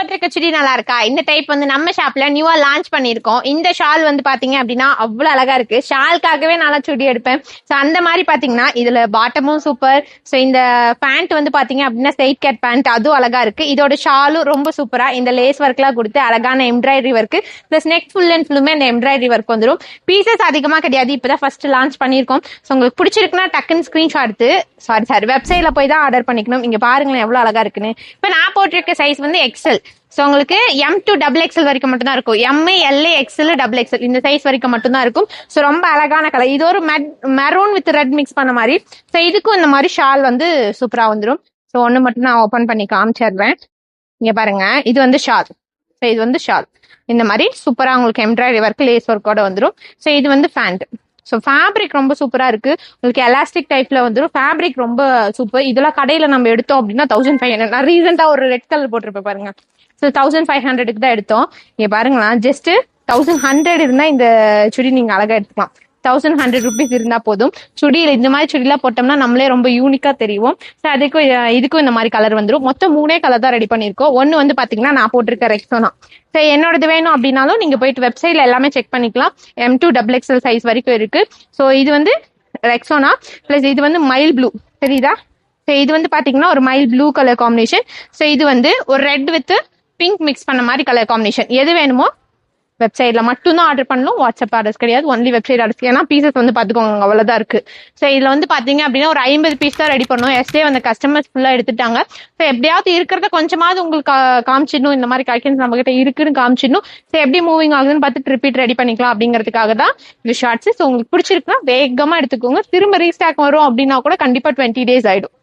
போட்டிருக்க சுடி நல்லா இருக்கா? இந்த டைப் வந்து நம்ம ஷாப்ல நியூவா லான்ச் பண்ணிருக்கோம். இந்த ஷால் வந்து பாத்தீங்க அப்படின்னா அவ்வளவு அழகா இருக்கு. ஷால்காகவே நல்லா சுடி எடுப்பேன். சோ அந்த மாதிரி பாத்தீங்கன்னா இதுல பாட்டமும் சூப்பர். சோ இந்த பேண்ட் வந்து பாத்தீங்க அப்படின்னா ஸ்ட்ரைட் கட் பேண்ட், அதுவும் அழகா இருக்கு. இதோட ஷாலும் ரொம்ப சூப்பரா இந்த லேஸ் ஒர்க் எல்லாம் கொடுத்து அழகான embroidery work plus neck full and ஃபுல்லுமே இந்த எம்ப்ராய்டரி ஒர்க் வந்துடும். பீசஸ் அதிகமா கிடையாது, இப்பதான் ஃபர்ஸ்ட் லான்ச் பண்ணிருக்கோம். சோ உங்களுக்கு பிடிச்சிருக்குன்னா டக்குன்னு ஸ்கிரீன்ஷாட் எடுத்து சாரி வெப்சைட்ல போய் தான் ஆர்டர் பண்ணிக்கணும். இங்க பாருங்களேன் எவ்வளவு அழகா இருக்குன்னு. இப்ப நான் போட்டிருக்க சைஸ் வந்து எக்ஸல். சோ உங்களுக்கு M to XXL வரைக்கும் மட்டும் தான் இருக்கும். M, L, XL, XXL இந்த சைஸ் வரைக்கும் மட்டும் தான் இருக்கும். சோ ரொம்ப அழகான கலர். இது ஒரு மெரூன் வித் ரெட் மிக்ஸ் பண்ண மாதிரி. சோ இதுக்கும் இந்த மாதிரி ஷால் வந்து சூப்பரா வந்துடும். சோ ஒண்ணு மட்டும் நான் ஓபன் பண்ணி காமிச்சிடுறேன். இங்க பாருங்க, இது வந்து ஷால். சோ இது வந்து ஷால் இந்த மாதிரி சூப்பரா உங்களுக்கு எம்ப்ராய்டரி ஒர்க் லேஸ் ஒர்க்கோட வந்துடும். சோ இது வந்து பேண்ட். ஸோ ஃபேப்ரிக் ரொம்ப சூப்பரா இருக்கு. உங்களுக்கு எலாஸ்டிக் டைப்ல வந்துடும். ஃபேப்ரிக் ரொம்ப சூப்பர். இதெல்லாம் கடையில நம்ம எடுத்தோம் அப்படின்னா 1500. நான் ரீசெண்டா ஒரு ரெட் கலர் போட்டிருப்பேன் பாருங்க. ஸோ 1500க்கு தான் எடுத்தோம். இங்க பாருங்களா, ஜஸ்ட் 1100 இருந்தா இந்த சுடி நீங்க அழகா எடுத்துக்கலாம். 1100 rupees இருந்தா போதும். சுடியில இந்த மாதிரி சுடிலாம் போட்டோம்னா நம்மளே ரொம்ப யூனிக்கா தெரியும். ஸோ அதுக்கும் இதுக்கும் இந்த மாதிரி கலர் வந்துடும். மொத்தம் 3 கலர் தான் ரெடி பண்ணிருக்கோம். ஒன்னு வந்து பாத்தீங்கன்னா நான் போட்டிருக்க ரெக்ஸோனா. ஸோ என்னோடது வேணும் அப்படின்னாலும் நீங்க போயிட்டு வெப்சைட்ல எல்லாமே செக் பண்ணிக்கலாம். M to XXL சைஸ் வரைக்கும் இருக்கு. ஸோ இது வந்து ரெக்ஸோனா பிளஸ் இது வந்து மைல் ப்ளூ, தெரியுதா? ஸோ இது வந்து பாத்தீங்கன்னா ஒரு mile blue colour combination. So இது வந்து ஒரு ரெட் வித் பிங்க் மிக்ஸ் பண்ண மாதிரி கலர் காம்பினேஷன். எது வேணுமோ வெப்சைட்ல மட்டும் தான் ஆர்டர் பண்ணணும். வாட்ஸ்அப் ஆர்டர்ஸ் கிடையாது, ஒன்லி வெப்சைட் ஆர்டர்ஸ். ஏன்னா பீசஸ் வந்து பாத்துக்கோங்க அவ்வளவுதான் இருக்கு. சோ இதுல வந்து பாத்தீங்க அப்படின்னா ஒரு 50 பீஸ் தான் ரெடி பண்ணோம். எஸ்டே வந்து கஸ்டமர்ஸ் ஃபுல்லா எடுத்துட்டாங்க. சோ எப்படியாவது இருக்கிறத கொஞ்சமாவது உங்களுக்கு காமிச்சிடணும். இந்த மாதிரி கலெக்ஷன்ஸ் நம்ம கிட்ட இருக்குன்னு காமிச்சிடணும். சோ எப்படி மூவிங் ஆகுதுன்னு பார்த்து ரிப்பீட் ரெடி பண்ணிக்கலாம் அப்படிங்கிறதுக்காக தான் இந்த ஷார்ட்ஸ். சோ உங்களுக்கு பிடிச்சிருக்குன்னா வேகமா எடுத்துக்கோங்க. திரும்ப ரீஸ்டாக் வரும் அப்படின்னா கூட கண்டிப்பா 20 days ஆயிடும்.